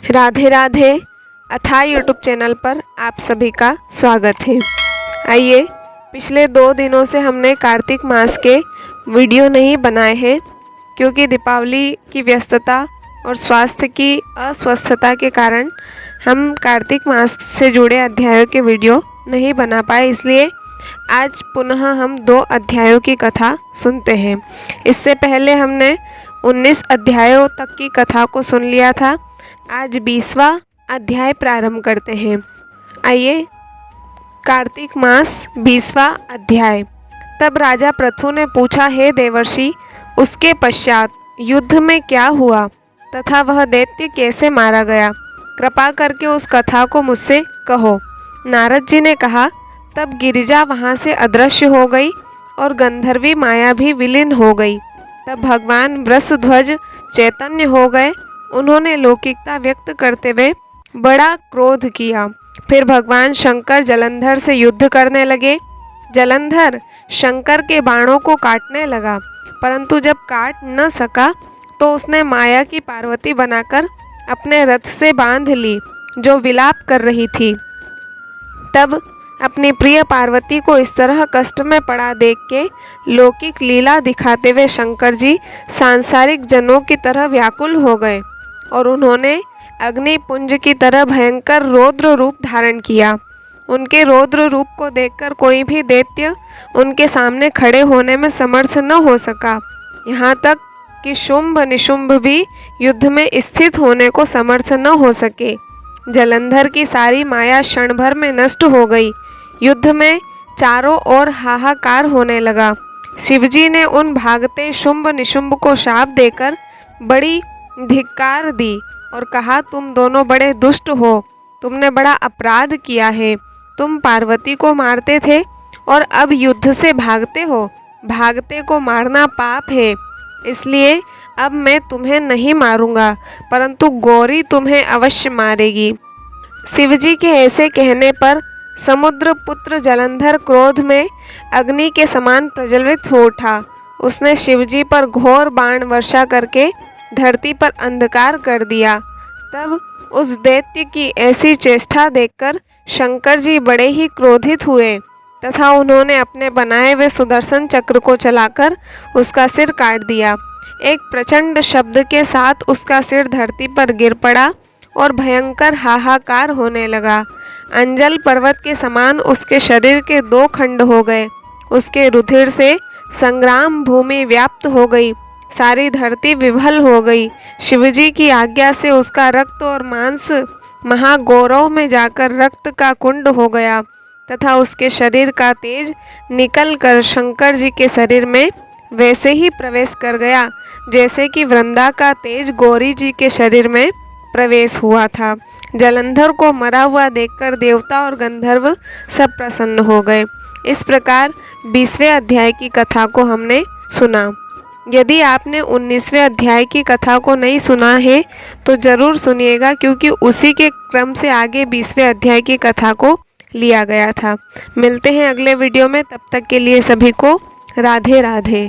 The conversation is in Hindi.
राधे राधे अथाह यूट्यूब चैनल पर आप सभी का स्वागत है। आइए, पिछले 2 दिनों से हमने कार्तिक मास के वीडियो नहीं बनाए हैं क्योंकि दीपावली की व्यस्तता और स्वास्थ्य की अस्वस्थता के कारण हम कार्तिक मास से जुड़े अध्यायों के वीडियो नहीं बना पाए। इसलिए आज पुनः हम 2 अध्यायों की कथा सुनते हैं। इससे पहले हमने 19 अध्यायों तक की कथा को सुन लिया था। आज 20वां अध्याय प्रारंभ करते हैं। आइए, कार्तिक मास 20वां अध्याय। तब राजा पृथु ने पूछा, हे देवर्षि, उसके पश्चात युद्ध में क्या हुआ तथा वह दैत्य कैसे मारा गया? कृपा करके उस कथा को मुझसे कहो। नारद जी ने कहा, तब गिरिजा वहाँ से अदृश्य हो गई और गंधर्वी माया भी विलीन हो गई। तब भगवान वृषध्वज चैतन्य हो गए। उन्होंने लौकिकता व्यक्त करते हुए बड़ा क्रोध किया। फिर भगवान शंकर जलंधर से युद्ध करने लगे। जलंधर शंकर के बाणों को काटने लगा, परंतु जब काट न सका तो उसने माया की पार्वती बनाकर अपने रथ से बांध ली, जो विलाप कर रही थी। तब अपनी प्रिय पार्वती को इस तरह कष्ट में पड़ा देख के लौकिक लीला दिखाते हुए शंकर जी सांसारिक जनों की तरह व्याकुल हो गए और उन्होंने अग्निपुंज की तरह भयंकर रौद्र रूप धारण किया। उनके रौद्र रूप को देखकर कोई भी दैत्य उनके सामने खड़े होने में समर्थ न हो सका। यहाँ तक कि शुंभ निशुंभ भी युद्ध में स्थित होने को समर्थ न हो सके। जलंधर की सारी माया क्षण भर में नष्ट हो गई। युद्ध में चारों ओर हाहाकार होने लगा। शिवजी ने उन भागते शुंभ निशुंभ को शाप देकर बड़ी धिक्कार दी और कहा, तुम दोनों बड़े दुष्ट हो, तुमने बड़ा अपराध किया है। तुम पार्वती को मारते थे और अब युद्ध से भागते हो। भागते को मारना पाप है, इसलिए अब मैं तुम्हें नहीं मारूंगा, परंतु गौरी तुम्हें अवश्य मारेगी। शिवजी के ऐसे कहने पर समुद्र पुत्र जलंधर क्रोध में अग्नि के समान प्रज्वलित हो उठा। उसने शिवजी पर घोर बाण वर्षा करके धरती पर अंधकार कर दिया। तब उस दैत्य की ऐसी चेष्टा देखकर शंकर जी बड़े ही क्रोधित हुए तथा उन्होंने अपने बनाए हुए सुदर्शन चक्र को चलाकर उसका सिर काट दिया। एक प्रचंड शब्द के साथ उसका सिर धरती पर गिर पड़ा और भयंकर हाहाकार होने लगा। अंजल पर्वत के समान उसके शरीर के 2 खंड हो गए। उसके रुधिर से संग्राम भूमि व्याप्त हो गई। सारी धरती विभल हो गई। शिवजी की आज्ञा से उसका रक्त और मांस महागौरव में जाकर रक्त का कुंड हो गया तथा उसके शरीर का तेज निकलकर शंकर जी के शरीर में वैसे ही प्रवेश कर गया जैसे कि वृंदा का तेज गौरी जी के शरीर में प्रवेश हुआ था। जलंधर को मरा हुआ देखकर देवता और गंधर्व सब प्रसन्न हो गए। इस प्रकार 20वें अध्याय की कथा को हमने सुना। यदि आपने 19वें अध्याय की कथा को नहीं सुना है तो ज़रूर सुनिएगा, क्योंकि उसी के क्रम से आगे 20वें अध्याय की कथा को लिया गया था। मिलते हैं अगले वीडियो में, तब तक के लिए सभी को राधे राधे।